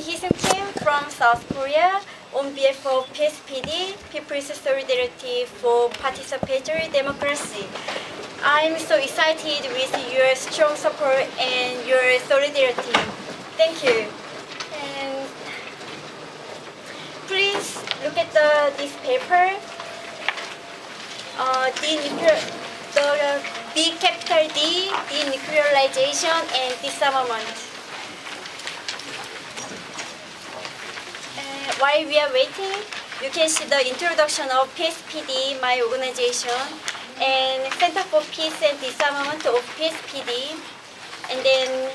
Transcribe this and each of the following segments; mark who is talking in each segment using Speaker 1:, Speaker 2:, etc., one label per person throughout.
Speaker 1: anti-hism team from South Korea on behalf of PSPD, People's Solidarity for Participatory Democracy. I'm so excited with your strong support and your solidarity. Thank you. And please look at this paper. The D capital D, denuclearization and disarmament. While we are waiting, you can see the introduction of PSPD, my organization, and Center for Peace and Disarmament of PSPD. And then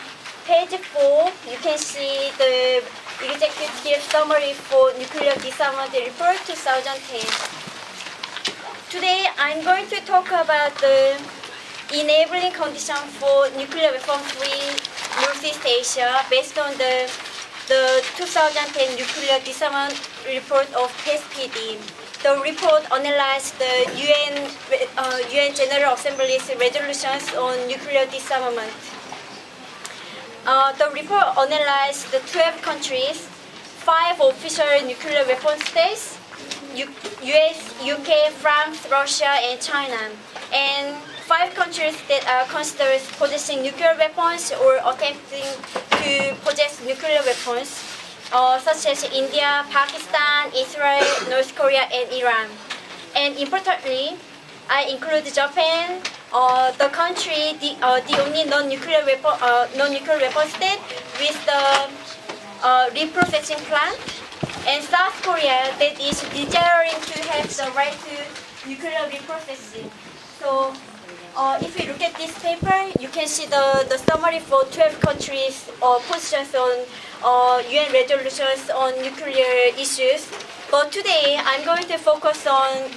Speaker 1: page 4, you can see the executive summary for Nuclear Disarmament Report 2010. Today, I'm going to talk about the enabling condition for nuclear weapon-free Northeast Asia based on the 2010 Nuclear Disarmament Report of PSPD. The report analyzed the UN General Assembly's resolutions on nuclear disarmament. The report analyzed the 12 countries, 5 official nuclear weapon states, US, UK, France, Russia, and China, and 5 countries that are considered possessing nuclear weapons or attempting to possess nuclear weapons, such as India, Pakistan, Israel, North Korea, and Iran. And importantly, I include Japan, the country, the only non-nuclear weapon state with the reprocessing plant, and South Korea that is desiring to have the right to nuclear reprocessing. So if you look at this paper, you can see the summary for 12 countries' positions on UN resolutions on nuclear issues. But today, I'm going to focus on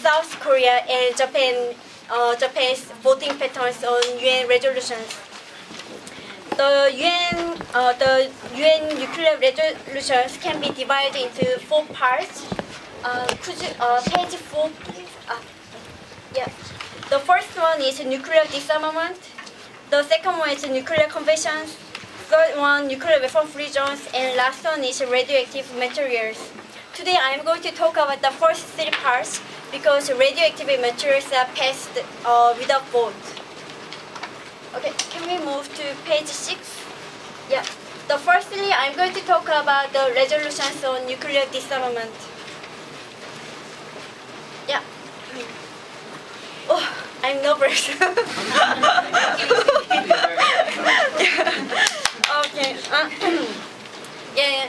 Speaker 1: South Korea and Japan's voting patterns on UN resolutions. The UN nuclear resolutions can be divided into 4 parts. Could you, page 4, please? Yeah. The first one is nuclear disarmament. The second one is nuclear conventions. Third one, nuclear weapon-free zones. And last one is radioactive materials. Today I am going to talk about the first 3 parts because radioactive materials are passed without vote. Okay, can we move to page 6? Yeah. The firstly, I'm going to talk about the resolutions on nuclear disarmament. Yeah. Oh, I'm nervous. Okay. Yeah.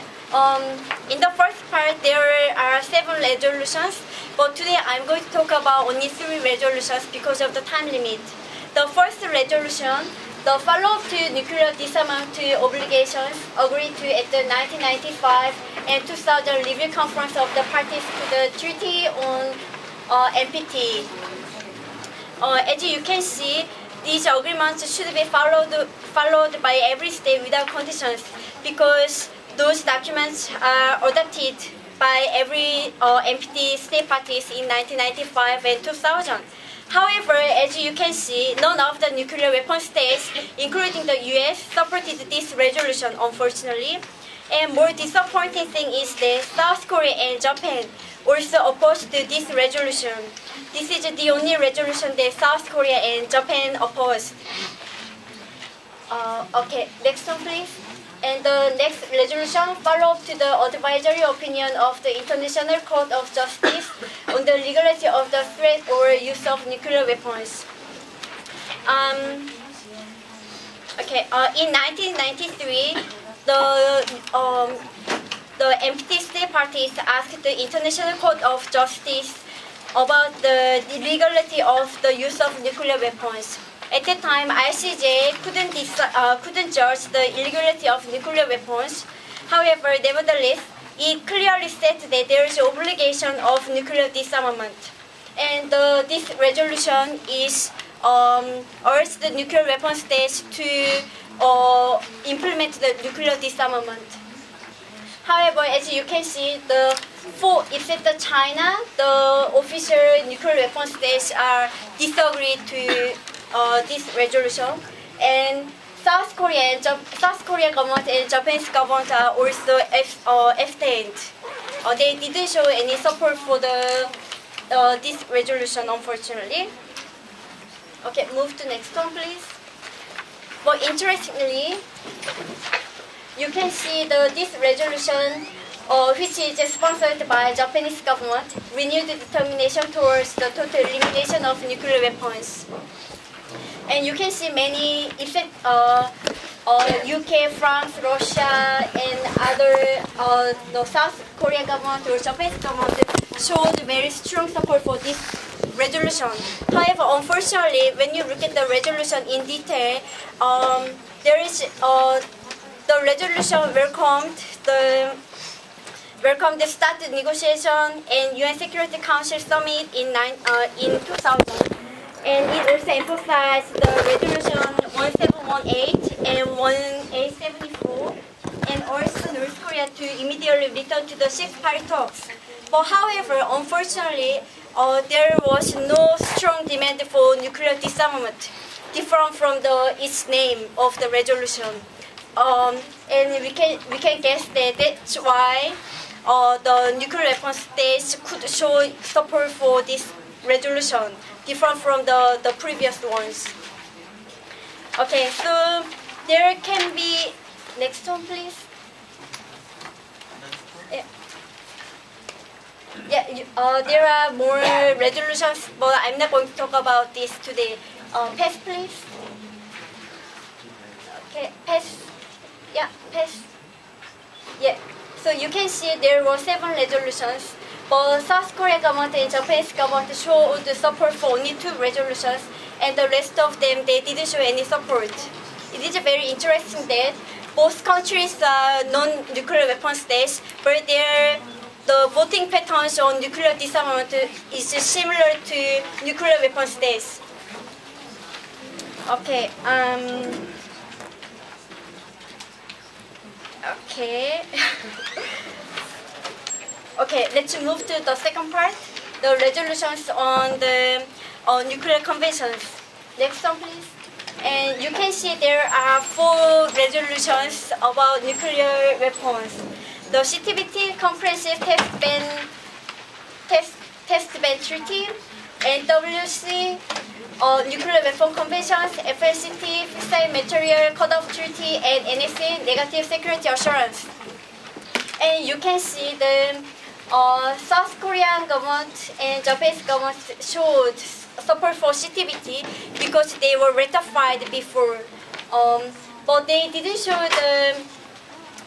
Speaker 1: In the first part, there are 7 resolutions, but today I'm going to talk about only 3 resolutions because of the time limit. The first resolution, the follow-up to nuclear disarmament obligations agreed to at the 1995 and 2000 review conference of the parties to the Treaty on NPT. As you can see, these agreements should be followed by every state without conditions because those documents are adopted by every NPT state parties in 1995 and 2000. However, as you can see, none of the nuclear weapon states, including the US, supported this resolution, unfortunately. And more disappointing thing is that South Korea and Japan also opposed to this resolution. This is the only resolution that South Korea and Japan opposed. Okay, next one please. And the next resolution followed to the advisory opinion of the International Court of Justice on the legality of the threat or use of nuclear weapons. In 1993, the NPT state parties asked the International Court of Justice about the legality of the use of nuclear weapons. At that time, ICJ couldn't judge the illegality of nuclear weapons. However, nevertheless, it clearly states that there is obligation of nuclear disarmament. And this resolution is urged the nuclear weapon states to implement the nuclear disarmament. However, as you can see, except China, the official nuclear weapon states are disagreed to this resolution, and South Korea government and Japanese government are also abstained. They didn't show any support for this resolution, unfortunately. Okay, move to next one, please. But interestingly, you can see this resolution, which is sponsored by Japanese government, renewed determination towards the total elimination of nuclear weapons. And you can see many effect, UK, France, Russia, and other the South Korea government or Japanese government showed very strong support for this resolution. However, unfortunately, when you look at the resolution in detail, there is the resolution welcomed the started negotiation and UN Security Council summit in 2000, and it also emphasized the resolution 1718 and 1874, and also North Korea to immediately return to the ceasefire talks. But however, unfortunately, there was no strong demand for nuclear disarmament, different from its name of the resolution. And we can guess that that's why the nuclear weapon states could show support for this resolution, different from the previous ones. Okay, so there can be, next one please. There are more resolutions, but I'm not going to talk about this today. Pass please. Okay, pass. Yeah, pass. Yeah. So you can see there were 7 resolutions, but South Korea government and Japanese government showed support for only 2 resolutions, and the rest of them they didn't show any support. It is very interesting that both countries are non-nuclear weapon states, but the voting patterns on nuclear disarmament is similar to nuclear weapon states. Okay. Okay. Okay, let's move to the second part, the resolutions on the nuclear conventions. Next one, please. And you can see there are 4 resolutions about nuclear weapons. The CTBT Comprehensive Test Ban Treaty, NWC, Nuclear Weapon Conventions, FLCT, Fissile Material Cut-off Treaty, and NSA, Negative Security Assurance. And you can see the South Korean government and Japanese government showed support for CTBT because they were ratified before, but they didn't show the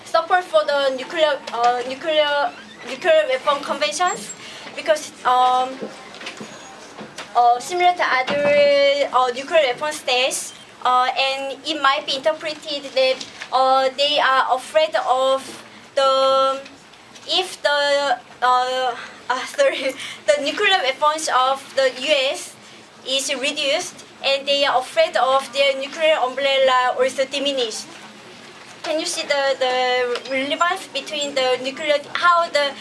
Speaker 1: support for the nuclear weapon conventions because similar to other nuclear weapon states, and it might be interpreted that they are afraid of if the nuclear weapons of the US is reduced, and they are afraid of their nuclear umbrella also diminished. Can you see the relevance between how the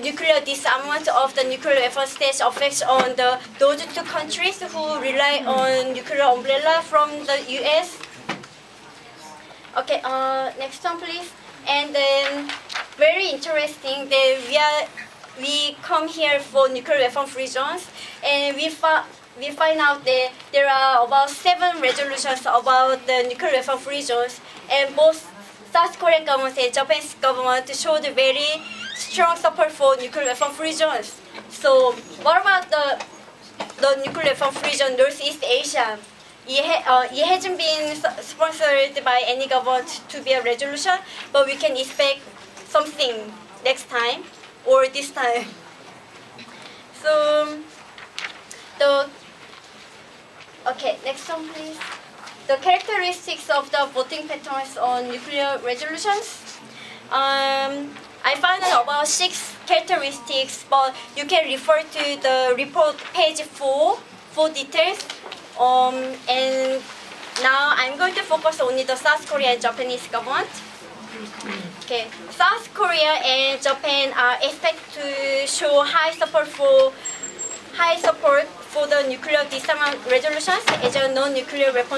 Speaker 1: nuclear disarmament of the nuclear weapon states affects on those 2 countries who rely on nuclear umbrella from the US? Okay, next one please. And then very interesting that we come here for nuclear weapon free zones, and we find out that there are about 7 resolutions about the nuclear weapon free zones, and both South Korean government and Japanese government showed very strong support for nuclear weapon free zones. So what about the nuclear weapon free zone Northeast Asia? It hasn't been sponsored by any government to be a resolution, but we can expect something next time or this time. So okay, next one please. The characteristics of the voting patterns on nuclear resolutions. I found out about 6 characteristics, but you can refer to the report page 4 for details. And now I'm going to focus only the South Korea and Japanese government. Okay, South Korea and Japan are expected to show high support for the nuclear disarmament resolutions as a non-nuclear weapon